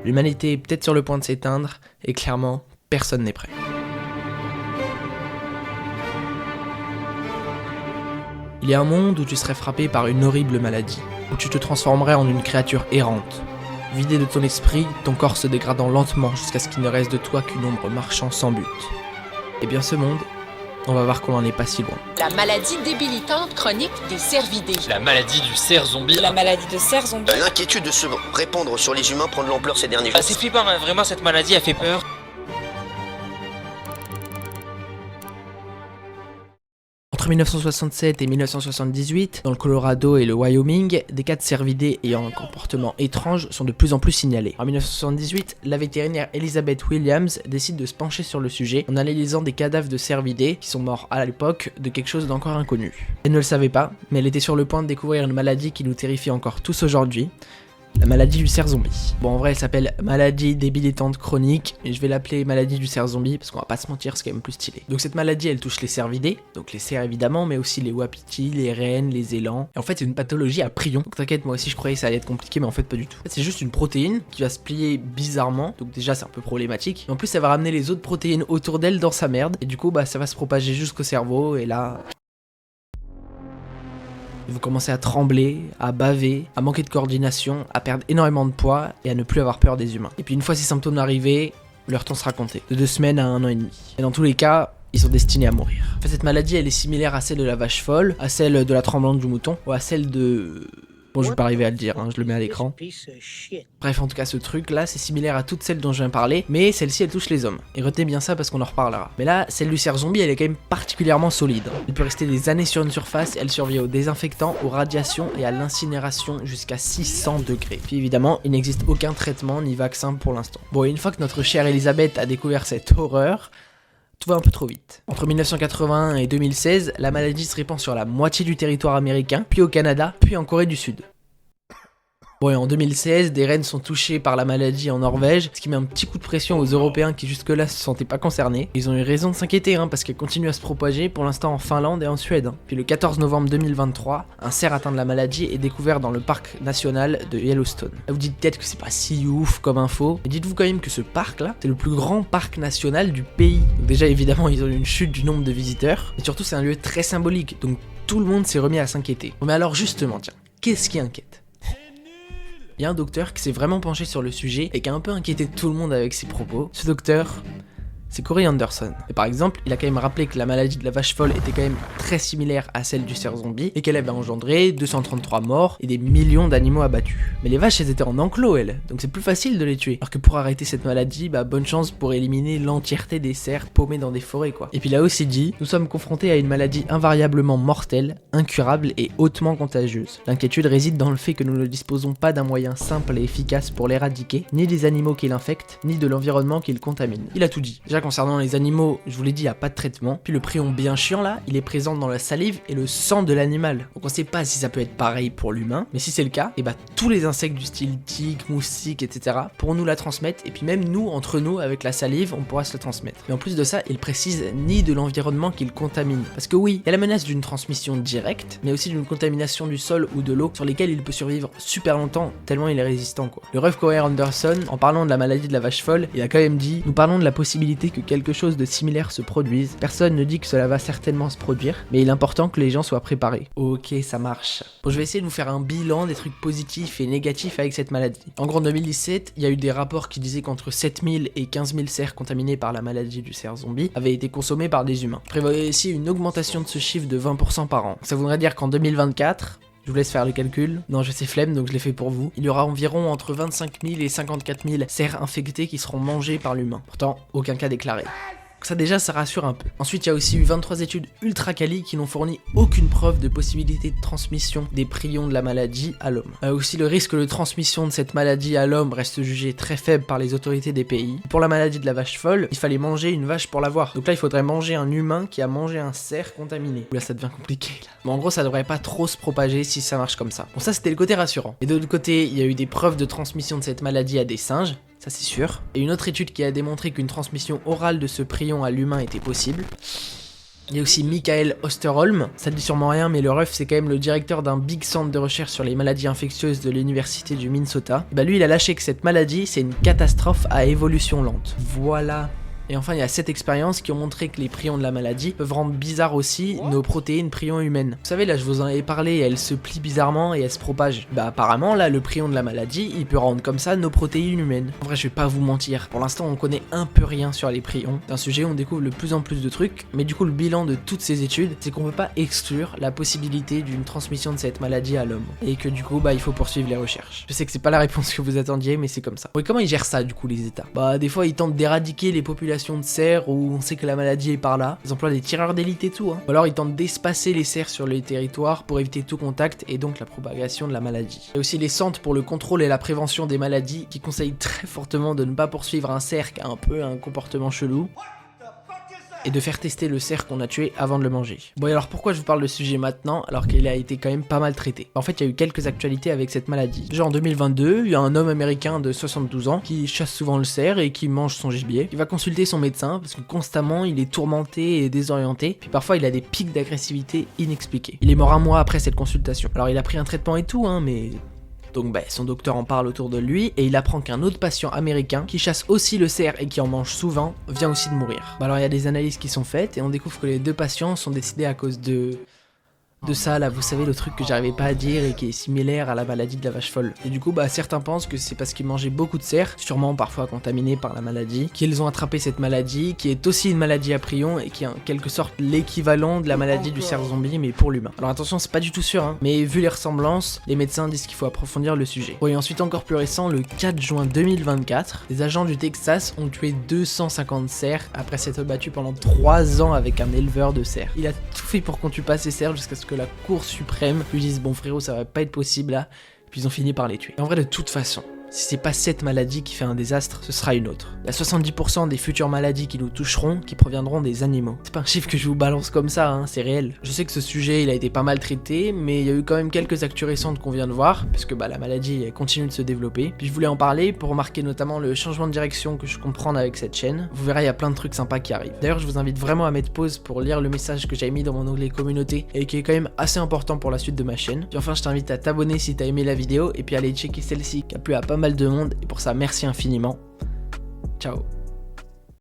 L'humanité est peut-être sur le point de s'éteindre, et clairement, personne n'est prêt. Il y a un monde où tu serais frappé par une horrible maladie, où tu te transformerais en une créature errante. Vidé de ton esprit, ton corps se dégradant lentement jusqu'à ce qu'il ne reste de toi qu'une ombre marchant sans but. Et bien ce monde, on va voir qu'on n'en est pas si loin. La maladie débilitante chronique des cervidés. La maladie du cerf zombie. La maladie de cerf zombie. L'inquiétude de se répandre sur les humains prend de l'ampleur ces derniers jours. Ah, c'est flippant, hein. Vraiment cette maladie a fait peur. Entre 1967 et 1978, dans le Colorado et le Wyoming, des cas de cervidés ayant un comportement étrange sont de plus en plus signalés. En 1978, la vétérinaire Elizabeth Williams décide de se pencher sur le sujet en analysant des cadavres de cervidés qui sont morts à l'époque de quelque chose d'encore inconnu. Elle ne le savait pas, mais elle était sur le point de découvrir une maladie qui nous terrifie encore tous aujourd'hui. La maladie du cerf zombie. Bon, en vrai, elle s'appelle maladie débilitante chronique, mais je vais l'appeler maladie du cerf zombie parce qu'on va pas se mentir, c'est quand même plus stylé. Donc cette maladie, elle touche les cervidés, donc les cerfs évidemment, mais aussi les wapitis, les rennes, les élans. Et en fait, c'est une pathologie à prions. Donc t'inquiète, moi aussi je croyais que ça allait être compliqué, mais en fait pas du tout. En fait, c'est juste une protéine qui va se plier bizarrement, donc déjà c'est un peu problématique. Mais en plus, ça va ramener les autres protéines autour d'elle dans sa merde, et du coup, bah ça va se propager jusqu'au cerveau, et là... Ils vont commencer à trembler, à baver, à manquer de coordination, à perdre énormément de poids et à ne plus avoir peur des humains. Et puis une fois ces symptômes arrivés, leur temps sera compté. De 2 semaines à 1 an et demi. Et dans tous les cas, ils sont destinés à mourir. En fait, cette maladie, elle est similaire à celle de la vache folle, à celle de la tremblante du mouton, ou à celle de... Bon, je vais pas arriver à le dire, hein, je le mets à l'écran. Bref, en tout cas, ce truc-là, c'est similaire à toutes celles dont je viens de parler, mais celle-ci, elle touche les hommes. Et retenez bien ça parce qu'on en reparlera. Mais là, celle du cerf zombie, elle est quand même particulièrement solide. Elle peut rester des années sur une surface, elle survit aux désinfectants, aux radiations et à l'incinération jusqu'à 600 degrés. Puis évidemment, il n'existe aucun traitement ni vaccin pour l'instant. Bon, et une fois que notre chère Elisabeth a découvert cette horreur, tout va un peu trop vite. Entre 1981 et 2016, la maladie se répand sur la moitié du territoire américain, puis au Canada, puis en Corée du Sud. Bon, et en 2016, des rennes sont touchées par la maladie en Norvège, ce qui met un petit coup de pression aux Européens qui jusque-là se sentaient pas concernés. Ils ont eu raison de s'inquiéter, parce qu'elle continue à se propager pour l'instant en Finlande et en Suède. Puis le 14 novembre 2023, un cerf atteint de la maladie est découvert dans le parc national de Yellowstone. Là, vous dites peut-être que c'est pas si ouf comme info, mais dites-vous quand même que ce parc-là, c'est le plus grand parc national du pays. Donc déjà, évidemment, ils ont eu une chute du nombre de visiteurs, mais surtout, c'est un lieu très symbolique, donc tout le monde s'est remis à s'inquiéter. Bon, mais alors justement, tiens, qu'est-ce qui inquiète ? Il y a un docteur qui s'est vraiment penché sur le sujet et qui a un peu inquiété tout le monde avec ses propos. Ce docteur, c'est Corey Anderson. Et par exemple, il a quand même rappelé que la maladie de la vache folle était quand même très similaire à celle du cerf zombie et qu'elle avait engendré 233 morts et des millions d'animaux abattus. Mais les vaches, elles étaient en enclos, elles, donc c'est plus facile de les tuer. Alors que pour arrêter cette maladie, bah bonne chance pour éliminer l'entièreté des cerfs paumés dans des forêts, quoi. Et puis il a aussi dit, nous sommes confrontés à une maladie invariablement mortelle, incurable et hautement contagieuse. L'inquiétude réside dans le fait que nous ne disposons pas d'un moyen simple et efficace pour l'éradiquer, ni des animaux qui l'infectent, ni de l'environnement qui le contamine. Il a tout dit. Déjà concernant les animaux, je vous l'ai dit, il n'y a pas de traitement. Puis le prion bien chiant là, il est présent dans la salive et le sang de l'animal. Donc on sait pas si ça peut être pareil pour l'humain, mais si c'est le cas, et bah tous les insectes du style tiques, moustiques, etc. pourront nous la transmettre, et puis même nous, entre nous, avec la salive, on pourra se la transmettre. Mais en plus de ça, il précise ni de l'environnement qu'il contamine. Parce que oui, il y a la menace d'une transmission directe, mais aussi d'une contamination du sol ou de l'eau sur lesquelles il peut survivre super longtemps, tellement il est résistant, quoi. Le ref Corey Anderson, en parlant de la maladie de la vache folle, il a quand même dit, nous parlons de la possibilité que quelque chose de similaire se produise. Personne ne dit que cela va certainement se produire, mais il est important que les gens soient préparés. Ok, ça marche. Bon, je vais essayer de vous faire un bilan des trucs positifs et négatifs avec cette maladie. En gros, en 2017, il y a eu des rapports qui disaient qu'entre 7000 et 15 000 cerfs contaminés par la maladie du cerf zombie avaient été consommés par des humains. Prévoyez ici une augmentation de ce chiffre de 20% par an. Ça voudrait dire qu'en 2024, je vous laisse faire le calcul. Non, je sais flemme, donc je l'ai fait pour vous. Il y aura environ entre 25 000 et 54 000 cerfs infectés qui seront mangés par l'humain. Pourtant, aucun cas déclaré. Ça déjà, ça rassure un peu. Ensuite, il y a aussi eu 23 études ultra quali qui n'ont fourni aucune preuve de possibilité de transmission des prions de la maladie à l'homme. Aussi, le risque de transmission de cette maladie à l'homme reste jugé très faible par les autorités des pays. Pour la maladie de la vache folle, il fallait manger une vache pour l'avoir. Donc là, il faudrait manger un humain qui a mangé un cerf contaminé. Là, ça devient compliqué, là. Mais en gros, ça devrait pas trop se propager si ça marche comme ça. Bon, ça, c'était le côté rassurant. Et de l'autre côté, il y a eu des preuves de transmission de cette maladie à des singes. Ça c'est sûr. Et une autre étude qui a démontré qu'une transmission orale de ce prion à l'humain était possible. Il y a aussi Michael Osterholm, ça dit sûrement rien, mais le ref c'est quand même le directeur d'un big centre de recherche sur les maladies infectieuses de l'université du Minnesota. Et bah lui il a lâché que cette maladie c'est une catastrophe à évolution lente. Voilà. Et enfin, il y a 7 expériences qui ont montré que les prions de la maladie peuvent rendre bizarre aussi nos protéines prions humaines. Vous savez, là, je vous en avais parlé, elles se plient bizarrement et elles se propagent. Bah, apparemment, là, le prion de la maladie, il peut rendre comme ça nos protéines humaines. En vrai, je vais pas vous mentir. Pour l'instant, on connaît un peu rien sur les prions. C'est un sujet où on découvre de plus en plus de trucs. Mais du coup, le bilan de toutes ces études, c'est qu'on peut pas exclure la possibilité d'une transmission de cette maladie à l'homme. Et que du coup, bah, il faut poursuivre les recherches. Je sais que c'est pas la réponse que vous attendiez, mais c'est comme ça. Et comment ils gèrent ça, du coup, les États? Bah, des fois, ils tentent d'éradiquer les populations de cerfs où on sait que la maladie est par là. Ils emploient des tireurs d'élite et tout. Ou alors ils tentent d'espacer les cerfs sur les territoires pour éviter tout contact et donc la propagation de la maladie. Il y a aussi les centres pour le contrôle et la prévention des maladies qui conseillent très fortement de ne pas poursuivre un cerf qui a un peu un comportement chelou. Et de faire tester le cerf qu'on a tué avant de le manger. Bon et alors pourquoi je vous parle de ce sujet maintenant alors qu'il a été quand même pas mal traité? En fait il y a eu quelques actualités avec cette maladie. Genre en 2022, il y a un homme américain de 72 ans qui chasse souvent le cerf et qui mange son gibier. Il va consulter son médecin parce que constamment il est tourmenté et désorienté. Puis parfois il a des pics d'agressivité inexpliqués. Il est mort un mois après cette consultation. Alors il a pris un traitement et tout mais... Donc bah, son docteur en parle autour de lui et il apprend qu'un autre patient américain qui chasse aussi le cerf et qui en mange souvent vient aussi de mourir. Bah alors il y a des analyses qui sont faites et on découvre que les deux patients sont décédés à cause de ça là, vous savez le truc que j'arrivais pas à dire et qui est similaire à la maladie de la vache folle. Et du coup bah certains pensent que c'est parce qu'ils mangeaient beaucoup de cerfs, sûrement parfois contaminés par la maladie, qu'ils ont attrapé cette maladie qui est aussi une maladie à prions et qui est en quelque sorte l'équivalent de la maladie du cerf zombie mais pour l'humain. Alors attention c'est pas du tout sûr mais vu les ressemblances, les médecins disent qu'il faut approfondir le sujet. Bon et ensuite encore plus récent, le 4 juin 2024, les agents du Texas ont tué 250 cerfs après s'être battus pendant 3 ans avec un éleveur de cerfs. Il a tout fait pour qu'on tue pas ces cerfs jusqu'à ce que la Cour suprême lui dise bon frérot ça va pas être possible là, puis ils ont fini par les tuer. Et en vrai de toute façon, si c'est pas cette maladie qui fait un désastre, ce sera une autre. Il y a 70% des futures maladies qui nous toucheront qui proviendront des animaux. C'est pas un chiffre que je vous balance comme ça, c'est réel. Je sais que ce sujet il a été pas mal traité, mais il y a eu quand même quelques actus récentes qu'on vient de voir, puisque bah la maladie elle continue de se développer. Puis je voulais en parler pour remarquer notamment le changement de direction que je comprends avec cette chaîne. Vous verrez il y a plein de trucs sympas qui arrivent. D'ailleurs je vous invite vraiment à mettre pause pour lire le message que j'avais mis dans mon onglet communauté et qui est quand même assez important pour la suite de ma chaîne. Puis enfin je t'invite à t'abonner si t'as aimé la vidéo et puis aller checker celle-ci qui a plu à pas mal de monde et pour ça merci infiniment. Ciao.